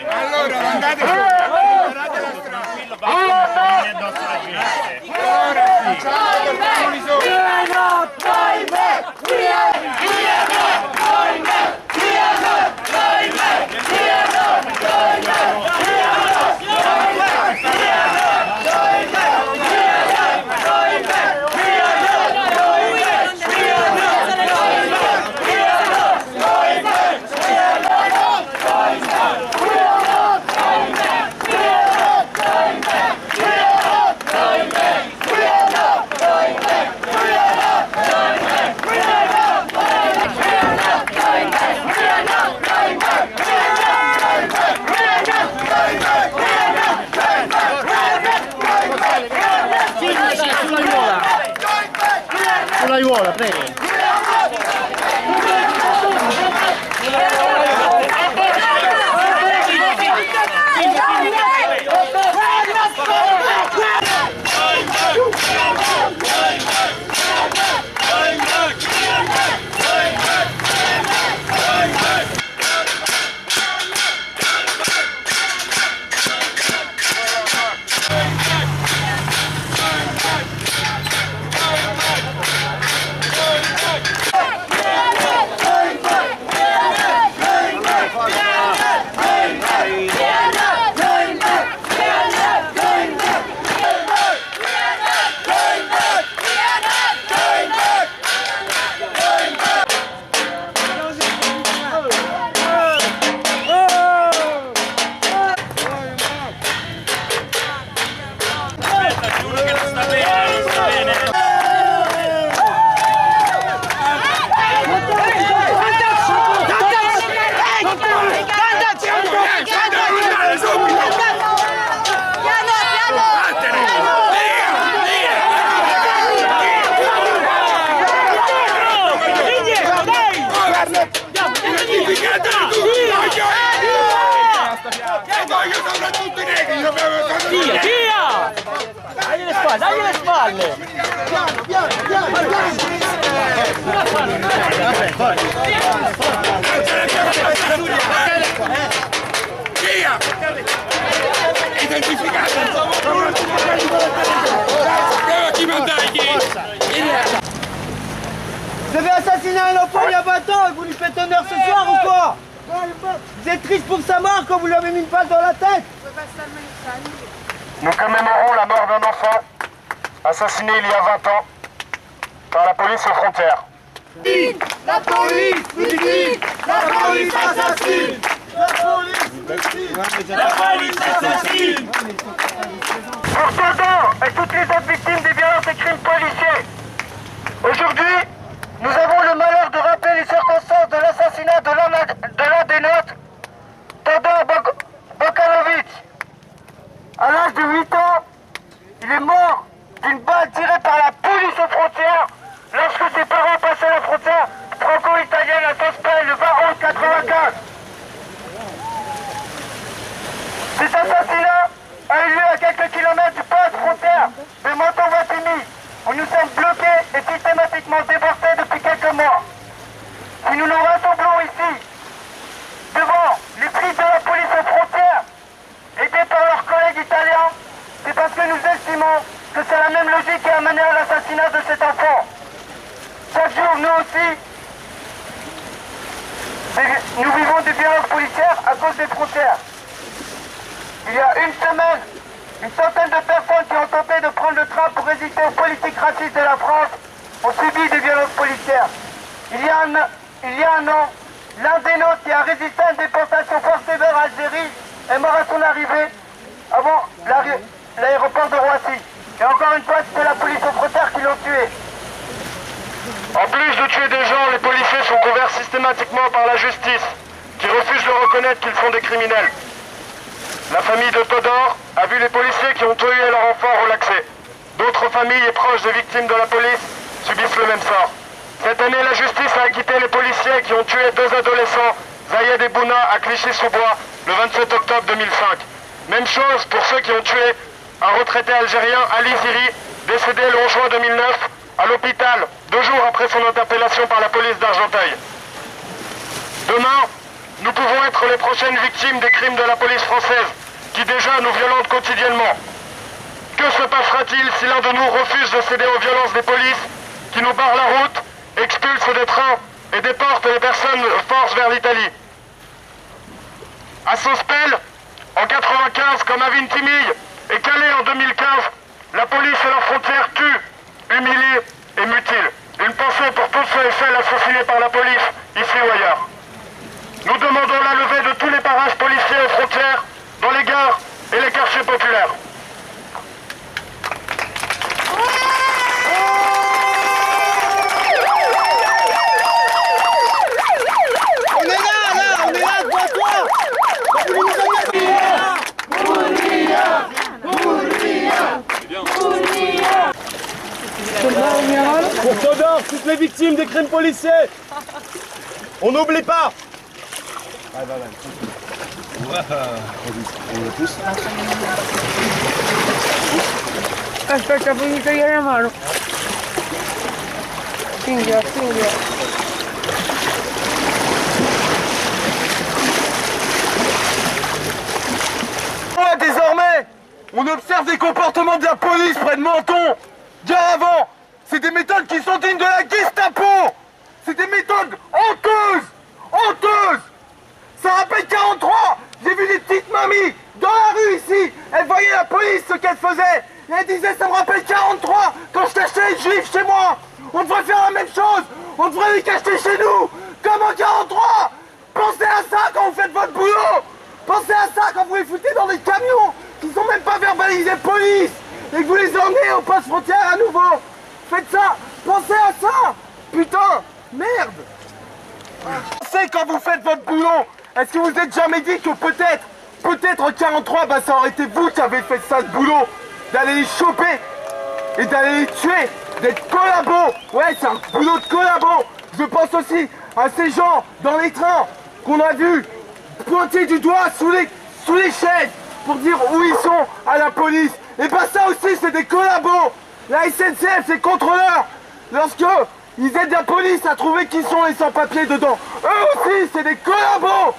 Allora andate su, guardate la Aiuola, prego. Via! Dagli le spalle, dagli le spalle! Piano, piano, piano, Via! Identificato! Qui Vous avez assassiné un enfant il y a 20 ans et vous lui faites honneur ce soir ou quoi? Vous êtes triste pour sa mort quand vous lui avez mis une balle dans la tête? Nous commémorons la mort d'un enfant assassiné il y a 20 ans par la police aux frontières. La police fugitive! La police assassine! La police fugitive! La police assassine! Pour Todor et toutes les autres victimes des violences et crimes policiers, aujourd'hui, nous avons le malheur de rappeler les circonstances de l'assassinat de l'un des nôtres, Todor Bokanovic. À l'âge de 8 ans, il est mort d'une balle tirée par la police aux frontières lorsque ses parents passaient la frontière franco-italienne à Sospel le 20 août 1995. Cet assassinat a eu lieu à quelques kilomètres du poste frontière de Monton-Vatimi, où nous sommes bloqués et systématiquement déportés depuis quelques mois. Si nous nous rassemblons ici, devant les flics de la police aux frontières, aidés par leurs collègues italiens, c'est parce que nous estimons que c'est la même logique qui a mené à l'assassinat de cet enfant. Chaque jour, nous aussi, nous vivons des violences policières à cause des frontières. Il y a une semaine, une centaine de personnes qui ont tenté de prendre le train pour résister aux politiques racistes de la France ont subi des violences policières. Il y a un an, l'un des nôtres qui a résisté à une déportation forcée vers Algérie est mort à son arrivée avant l'aéroport de Roissy. Et encore une fois, c'était la police aux frontières qui l'ont tué. En plus de tuer des gens, les policiers sont couverts systématiquement par la justice, qui refuse de reconnaître qu'ils sont des criminels. La famille de Todor a vu les policiers qui ont tué leur enfant relaxés. D'autres familles et proches des victimes de la police subissent le même sort. Cette année, la justice a acquitté les policiers qui ont tué 2 adolescents, Zayed et Bouna, à Clichy-sous-Bois, le 27 octobre 2005. Même chose pour ceux qui ont tué un retraité algérien, Ali Ziri, décédé le 11 juin 2009 à l'hôpital, 2 jours après son interpellation par la police d'Argenteuil. Demain, nous pouvons être les prochaines victimes des crimes de la police française, qui déjà nous violentent quotidiennement. Que se passera-t-il si l'un de nous refuse de céder aux violences des polices, qui nous barrent la route, expulsent des trains et déportent les personnes force vers l'Italie? À Sospel, en 95, comme à Vintimille et Calais en 2015, la police et leurs frontières tuent, humilient et mutilent. Une pensée pour tous ceux et celles assassinés par la police, ici ou ailleurs. Nous demandons la levée de tous les barrages policiers aux frontières, dans les gares et les quartiers populaires. On est là, devant toi. Vous nous Pour Todor, toutes les victimes des crimes policiers. On n'oublie pas. Aspetta, puoi mi togliere la mano. Cinghia. Désormais, on observe des comportements de la police près de Menton. Bien avant, c'est des méthodes qui sont dignes de la Gestapo. C'est des méthodes honteuses. Ça rappelle 43. J'ai vu des petites mamies dans la rue ici. Elles voyaient la police, ce qu'elles faisaient. Et elles disaient, ça me rappelle 43, quand je cachais les juifs chez moi. On devrait faire la même chose. On devrait les cacher chez nous, comme en 43. Pensez à ça quand vous faites votre boulot. Pensez à ça quand vous les foutez dans des camions qui sont même pas verbalisés police et que vous les emmenez au poste frontière à nouveau. Faites ça. Pensez à ça. Putain, merde. Pensez quand vous faites votre boulot. Est-ce que vous vous êtes jamais dit que peut-être en 43, bah ça aurait été vous qui avez fait ça, ce boulot, d'aller les choper et d'aller les tuer, d'être collabos. Ouais, c'est un boulot de collabos. Je pense aussi à ces gens dans les trains qu'on a vus pointer du doigt sous les chaises pour dire où ils sont à la police. Et bah ça aussi, c'est des collabos. La SNCF, c'est contrôleurs. Lorsque ils aident la police à trouver qui sont les sans-papiers dedans. Eux aussi, c'est des collabos.